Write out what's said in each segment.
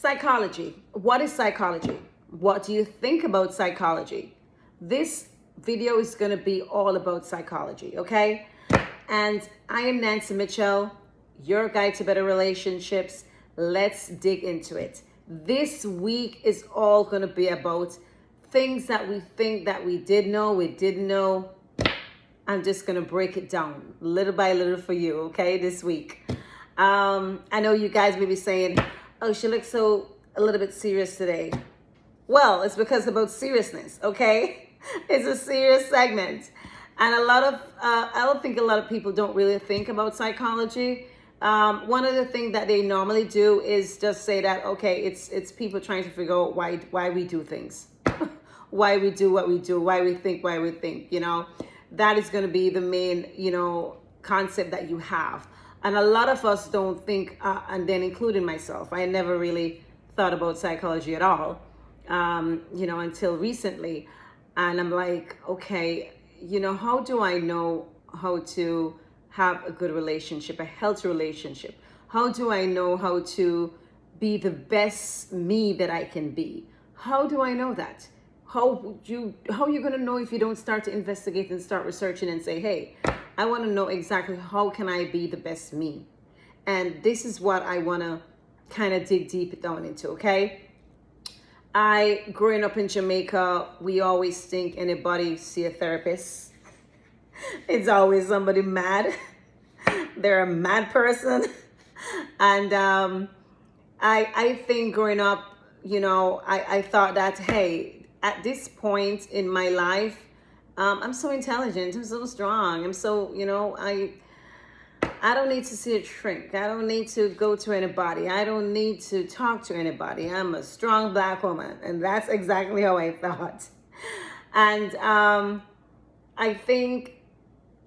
Psychology. What is psychology? What do you think about psychology? This video is going to be all about psychology, okay? And I am Nancy Mitchell, your guide to better relationships. Let's dig into it. This week is all going to be about things that we think that we did know, we didn't know. I'm just going to break it down little by little for you, okay, this week. I know you guys may be saying, oh, she looks a little bit serious today. Well, it's because about seriousness, okay? It's a serious segment. And I don't think a lot of people don't really think about psychology. One of the things that they normally do is just say that, okay, it's people trying to figure out why we do things, why we do what we do, why we think, you know. That is going to be the main, concept that you have. And a lot of us don't think, and then including myself, I never really thought about psychology at all, until recently. And I'm like, okay, how do I know how to have a good relationship, a healthy relationship? How do I know how to be the best me that I can be? How do I know that? How are you going to know if you don't start to investigate and start researching and say, hey, I want to know exactly how can I be the best me? And this is what I want to kind of dig deep down into, okay? Growing up in Jamaica, we always think anybody see a therapist. It's always somebody mad. They're a mad person. And I think growing up, I thought that, hey, at this point in my life, I'm so intelligent, I'm so strong, I'm so, I don't need to see a shrink. I don't need to go to anybody. I don't need to talk to anybody. I'm a strong Black woman. And that's exactly how I thought. And I think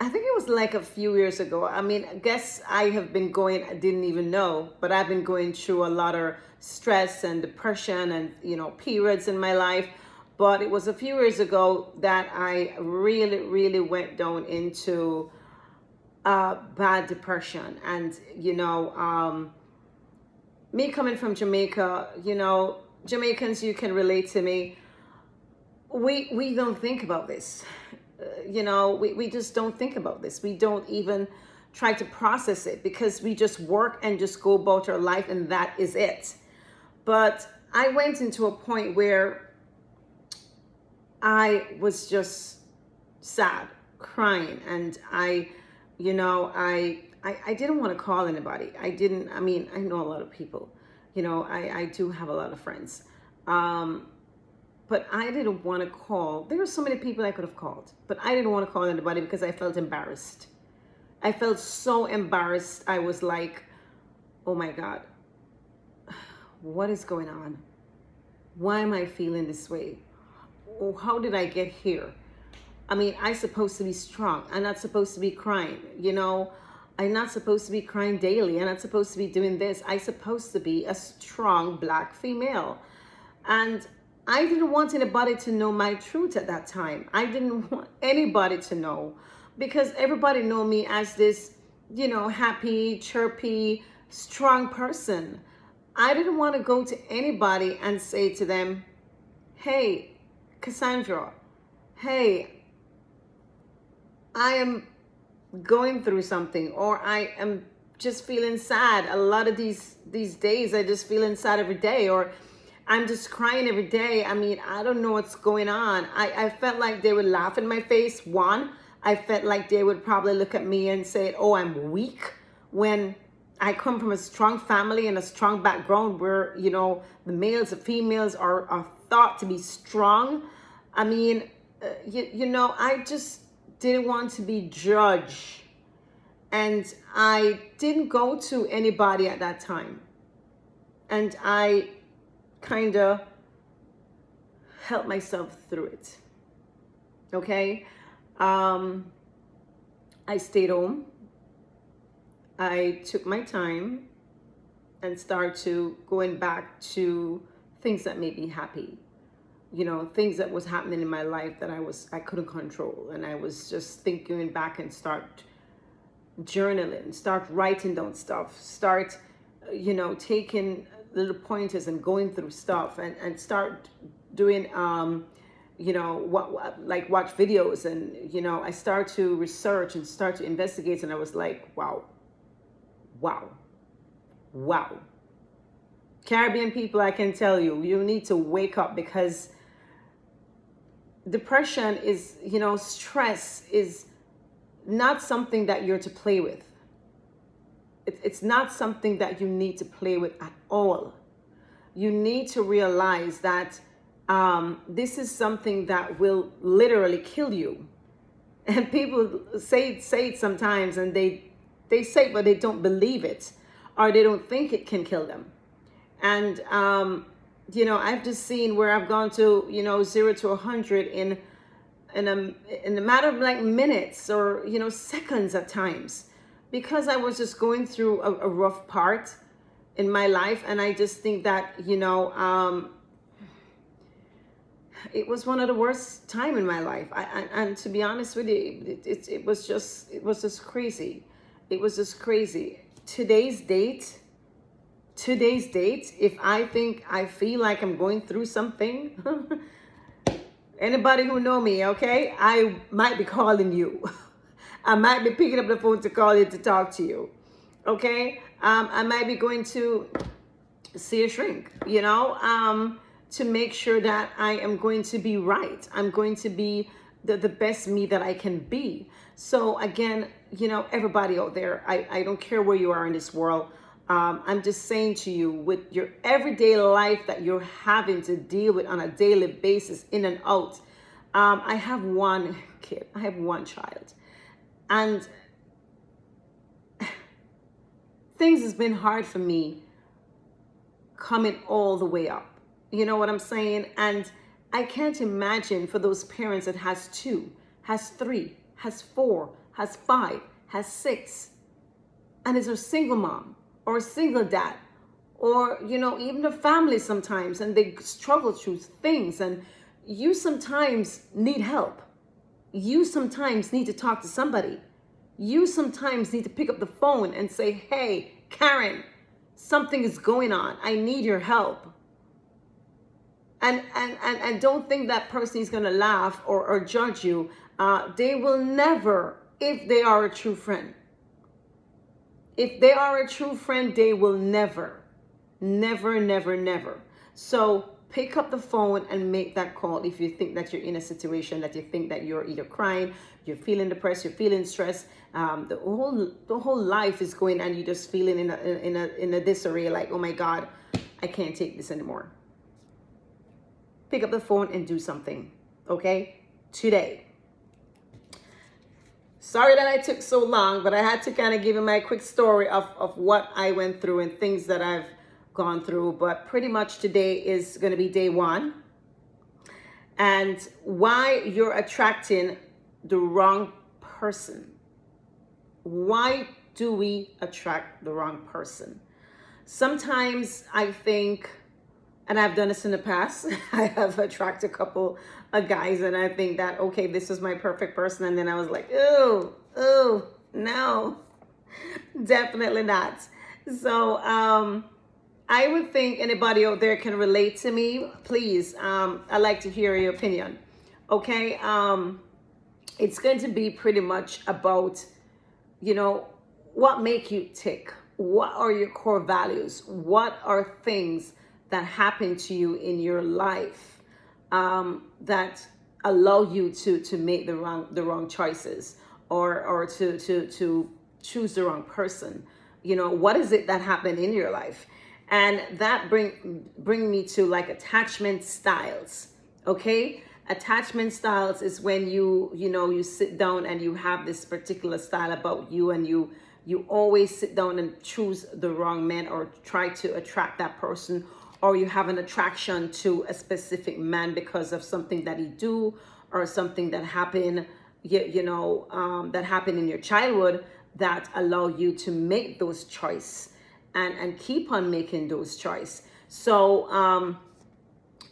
it was like a few years ago. I mean, I guess I didn't even know, but I've been going through a lot of stress and depression and, periods in my life. But it was a few years ago that I really, really went down into bad depression. And, me coming from Jamaica, Jamaicans, you can relate to me. We don't think about this. We just don't think about this. We don't even try to process it because we just work and just go about our life and that is it. But I went into a point where I was just sad, crying, and I didn't want to call anybody. I know a lot of people, I do have a lot of friends. But I didn't want to call. There were so many people I could have called, but I didn't want to call anybody because I felt embarrassed. I felt so embarrassed. I was like, oh my God, what is going on? Why am I feeling this way? Oh, how did I get here? I mean, I'm supposed to be strong. I'm not supposed to be crying. I'm not supposed to be crying daily. I'm not supposed to be doing this. I'm supposed to be a strong Black female. And I didn't want anybody to know my truth at that time. I didn't want anybody to know because everybody know me as this, happy, chirpy, strong person. I didn't want to go to anybody and say to them, hey, Cassandra, hey, I am going through something, or I am just feeling sad. A lot of these days, I just feeling sad every day, or I'm just crying every day. I mean, I don't know what's going on. I felt like they would laugh in my face. One, I felt like they would probably look at me and say, oh, I'm weak, when I come from a strong family and a strong background where, the males and females are thought to be strong. I mean, I just didn't want to be judged. And I didn't go to anybody at that time. And I kind of helped myself through it. Okay? I stayed home. I took my time and started to going back to things that made me happy. Things that was happening in my life that I couldn't control. And I was just thinking back and start journaling, start writing down stuff, start, taking little pointers and going through stuff and start doing like watch videos, and I start to research and start to investigate, and I was like, wow. Caribbean people, I can tell you, you need to wake up, because depression is, stress is not something that you're to play with. It's not something that you need to play with at all. You need to realize that this is something that will literally kill you. And people say it sometimes, and they say it, but they don't believe it, or they don't think it can kill them. And I've just seen where I've gone to 0 to 100 in a matter of like minutes, or seconds at times, because I was just going through a rough part in my life. And I just think that it was one of the worst time in my life. And to be honest with you, it was just crazy. It was just crazy. Today's date, if I feel like I'm going through something, anybody who know me, okay, I might be calling you. I might be picking up the phone to call you, to talk to you, okay? I might be going to see a shrink, to make sure that I am going to be right. I'm going to be the best me that I can be. So again, everybody out there, I don't care where you are in this world. I'm just saying to you, with your everyday life that you're having to deal with on a daily basis, in and out. I have one kid, I have one child, and things has been hard for me coming all the way up. You know what I'm saying? And I can't imagine for those parents that has 2, has 3, has 4, has 5, has 6, and is a single mom or a single dad, or even a family sometimes, and they struggle through things, and you sometimes need help. You sometimes need to talk to somebody. You sometimes need to pick up the phone and say, hey, Karen, something is going on. I need your help. And don't think that person is going to laugh or judge you. They will never, if they are a true friend. If they are a true friend, they will never. So pick up the phone and make that call if you think that you're in a situation that you think that you're either crying, you're feeling depressed, you're feeling stressed, the whole life is going, and you're just feeling in a disarray, like, oh my God, I can't take this anymore. Pick up the phone and do something, okay? Today. Sorry that I took so long, but I had to kind of give you my quick story of what I went through and things that I've gone through. But pretty much today is going to be day 1. And why you're attracting the wrong person. Why do we attract the wrong person? Sometimes I think, and I've done this in the past, I have attracted a couple of guys, and I think that, okay, this is my perfect person. And then I was like, ooh, no, definitely not. So I would think anybody out there can relate to me. Please, I'd like to hear your opinion. Okay, it's going to be pretty much about, what make you tick? What are your core values? What are things that happen to you in your life that allow you to make the wrong choices, or to choose the wrong person? What is it that happened in your life? And that bring me to like attachment styles. Okay, attachment styles is when you sit down and you have this particular style about you, and you always sit down and choose the wrong man, or try to attract that person, or you have an attraction to a specific man because of something that he do, or something that happened, that happened in your childhood that allow you to make those choices and keep on making those choices. So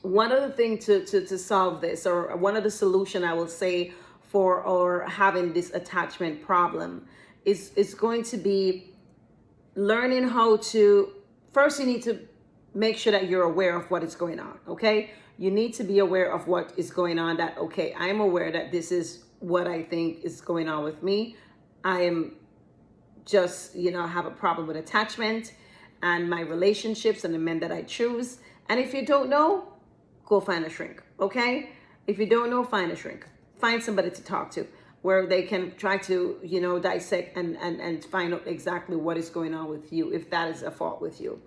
one of the things to solve this, or one of the solution I will say for or having this attachment problem, is going to be learning how to, first you need to make sure that you're aware of what is going on, okay? You need to be aware of what is going on, that, okay, I'm aware that this is what I think is going on with me. I am just, have a problem with attachment and my relationships and the men that I choose. And if you don't know, go find a shrink, okay? If you don't know, find a shrink. Find somebody to talk to where they can try to, dissect and find out exactly what is going on with you, if that is a fault with you.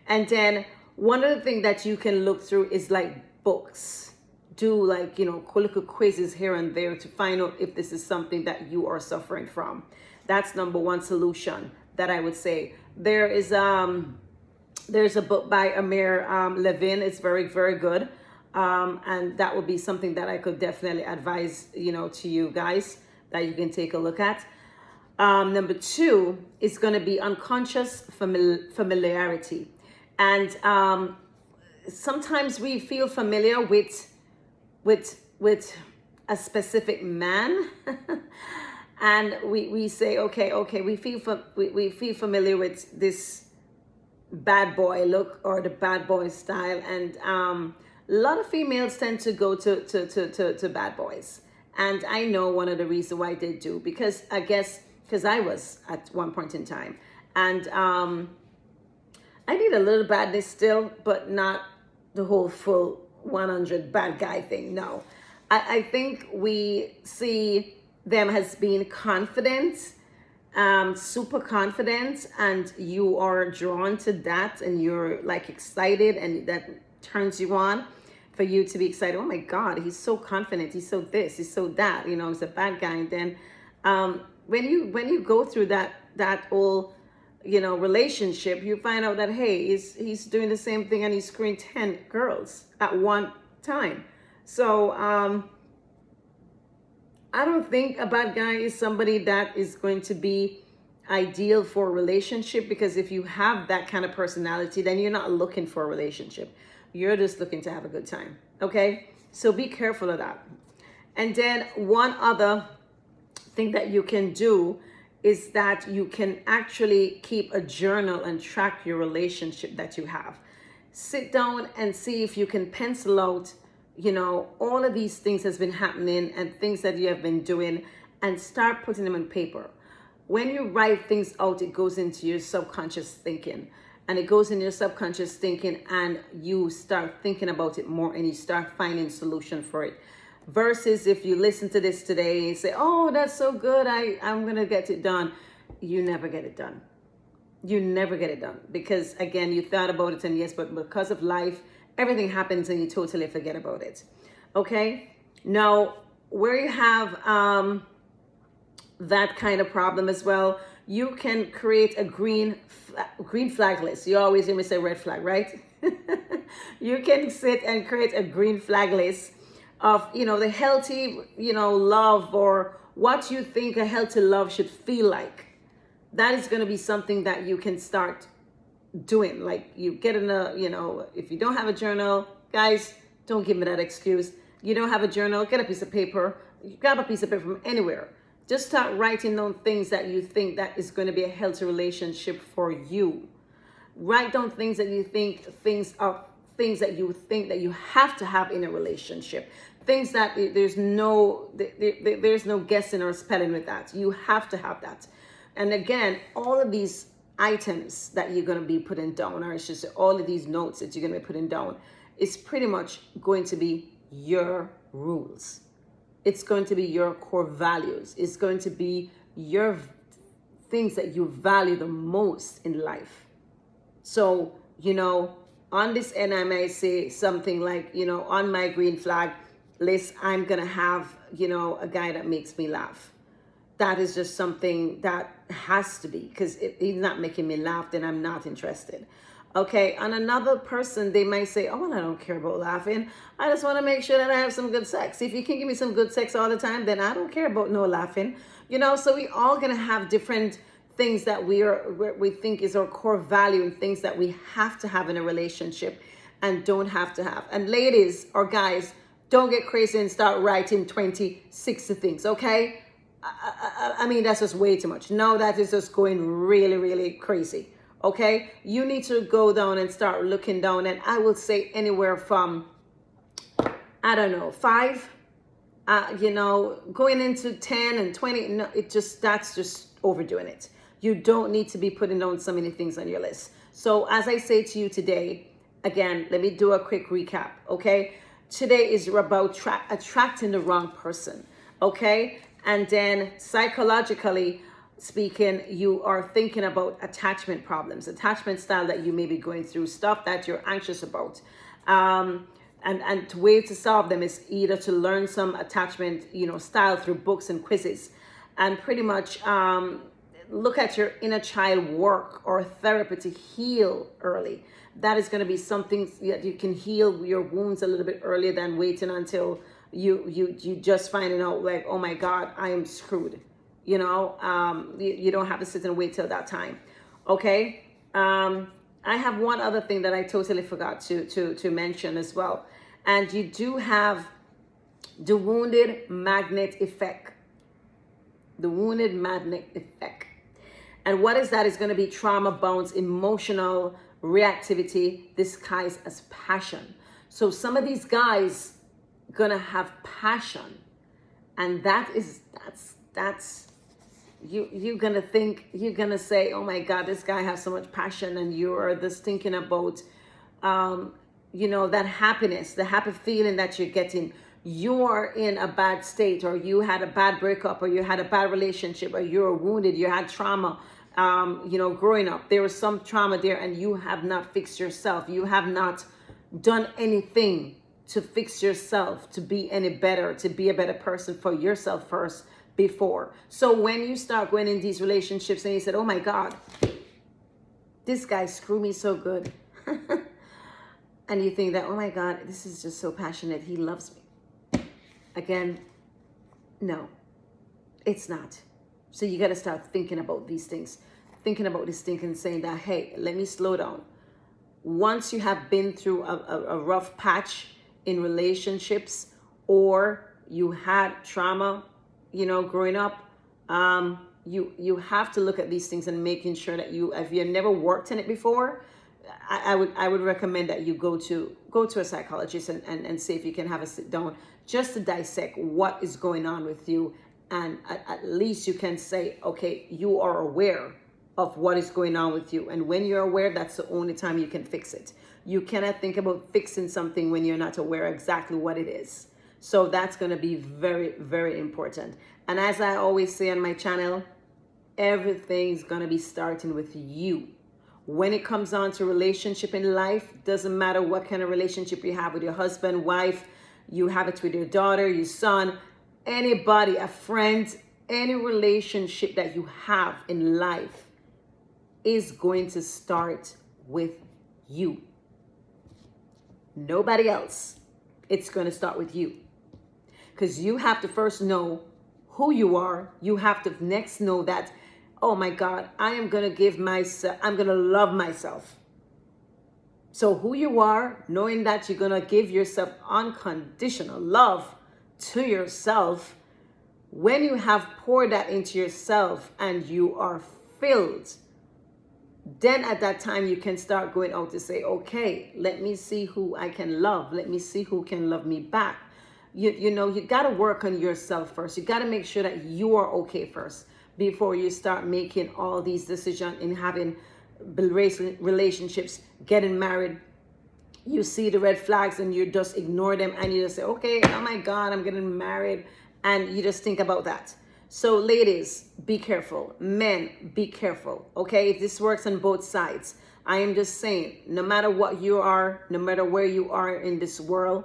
And then one of the things that you can look through is like books. Do like, little quizzes here and there to find out if this is something that you are suffering from. That's number one solution that I would say. There's a book by Amir Levin. It's very, very good. And that would be something that I could definitely advise, to you guys that you can take a look at. Number two is going to be unconscious familiarity. And sometimes we feel familiar with a specific man. And we say, okay, we feel familiar with this bad boy look or the bad boy style. And a lot of females tend to go to bad boys. And I know one of the reasons why they do, because I was at one point in time. And I need a little badness still, but not the whole full 100 bad guy thing. No, I think we see them as being confident, super confident, and you are drawn to that, and you're like excited, and that turns you on for you to be excited. Oh my God, he's so confident. He's so this, he's so that, he's a bad guy. And then when you go through that whole, relationship, you find out that, hey, he's doing the same thing and he's screwing 10 girls at one time. So I don't think a bad guy is somebody that is going to be ideal for a relationship, because if you have that kind of personality, then you're not looking for a relationship. You're just looking to have a good time. Okay? So be careful of that. And then one other thing that you can do is that you can actually keep a journal and track your relationship that you have. Sit down and see if you can pencil out, all of these things that's been happening and things that you have been doing, and start putting them on paper. When you write things out, it goes into your subconscious thinking. And it goes in your subconscious thinking, and you start thinking about it more, and you start finding solution for it. Versus if you listen to this today and say, oh, that's so good, I'm going to get it done. You never get it done. You never get it done. Because again, you thought about it, and yes, but because of life, everything happens and you totally forget about it. Okay? Now, where you have that kind of problem as well, you can create a green flag list. You always hear me say red flag, right? You can sit and create a green flag list of, the healthy, love, or what you think a healthy love should feel like. That is going to be something that you can start doing. Like, you get in if you don't have a journal, guys, don't give me that excuse. You don't have a journal, get a piece of paper, grab a piece of paper from anywhere. Just start writing down things that you think that is going to be a healthy relationship for you. Write down things that you think, things that you think that you have to have in a relationship. Things that there's no guessing or spelling with that. You have to have that. And again, all of these items that you're going to be putting down, or it's just all of these notes that you're going to be putting down, is pretty much going to be your rules. It's going to be your core values. It's going to be your things that you value the most in life. So, on this end, I may say something like, on my green flag list, I'm going to have, a guy that makes me laugh. That is just something that has to be, because if he's not making me laugh, then I'm not interested. Okay, on another person, they might say, oh, well, I don't care about laughing. I just want to make sure that I have some good sex. If you can give me some good sex all the time, then I don't care about no laughing. So we all going to have different things that we think is our core value, and things that we have to have in a relationship and don't have to have. And ladies or guys, don't get crazy and start writing 20, 60 things, okay? I mean, that's just way too much. No, that is just going really, really crazy. Okay, you need to go down and start looking down, and I will say anywhere from, I don't know, 5, going into 10 and 20. No, that's just overdoing it. You don't need to be putting down so many things on your list. So as I say to you today, again, let me do a quick recap. Okay, today is about attracting the wrong person. Okay, and then psychologically speaking, you are thinking about attachment problems, attachment style that you may be going through, stuff that you're anxious about. And the way to solve them is either to learn some attachment, style through books and quizzes, and pretty much look at your inner child work or therapy to heal early. That is going to be something that you can heal your wounds a little bit earlier than waiting until you just finding out like, oh my God, I am screwed. You don't have to sit and wait till that time. Okay. I have one other thing that I totally forgot to mention as well. And you do have the wounded magnet effect. The wounded magnet effect. And what is that? It's going to be trauma bound emotional reactivity disguised as passion. So some of these guys gonna have passion, and that's you're gonna think, you're gonna say, oh my God, this guy has so much passion, and you are just thinking about that happiness, the happy feeling that you're getting. You're in a bad state, or you had a bad breakup, or you had a bad relationship, or you're wounded, you had trauma, growing up. There was some trauma there, and you have not fixed yourself. You have not done anything to fix yourself, to be any better, to be a better person for yourself first before. So when you start going in these relationships and you said, oh my God, this guy screwed me so good. And you think that, oh my God, this is just so passionate. He loves me. Again, no, it's not. So you got to start thinking about these things, thinking about this thing and saying that, hey, let me slow down. Once you have been through a rough patch in relationships, or you had trauma, growing up, you have to look at these things and making sure that if you've never worked in it before, I would recommend that you go to a psychologist and see if you can have a sit down just to dissect what is going on with you. And at least you can say, okay, you are aware of what is going on with you. And when you're aware, that's the only time you can fix it. You cannot think about fixing something when you're not aware exactly what it is. So that's going to be very, very important. And as I always say on my channel, everything's going to be starting with you. When it comes on to relationship in life, doesn't matter what kind of relationship you have with your husband, wife, you have it with your daughter, your son, anybody, a friend, any relationship that you have in life is going to start with you. Nobody else. It's going to start with you. Because you have to first know who you are. You have to next know that, oh my God, I'm going to love myself. So who you are, knowing that you're going to give yourself unconditional love to yourself, when you have poured that into yourself and you are filled, then at that time you can start going out to say, okay, let me see who I can love. Let me see who can love me back. You got to work on yourself first. You got to make sure that you are okay first before you start making all these decisions in having relationships, getting married. You see the red flags and you just ignore them, and you just say, okay, oh my God, I'm getting married. And you just think about that. So ladies, be careful. Men, be careful. Okay, this works on both sides. I am just saying, no matter what you are, no matter where you are in this world,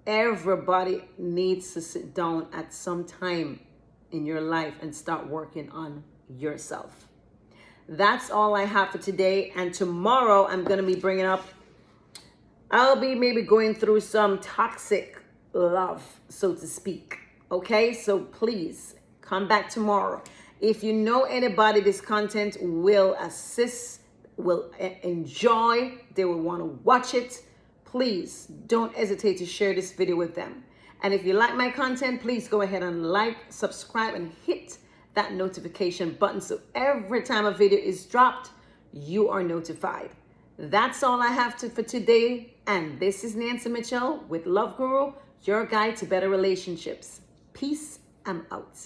everybody needs to sit down at some time in your life and start working on yourself. That's all I have for today. And tomorrow I'm going to be bringing up, I'll be maybe going through some toxic love, so to speak. Okay, so please come back tomorrow. If you know anybody this content will assist, will enjoy, they will want to watch it, please don't hesitate to share this video with them. And if you like my content, please go ahead and like, subscribe, and hit that notification button so every time a video is dropped, you are notified. That's all I have for today. And this is Nancy Mitchell with Love Guru, your guide to better relationships. Peace. I'm out.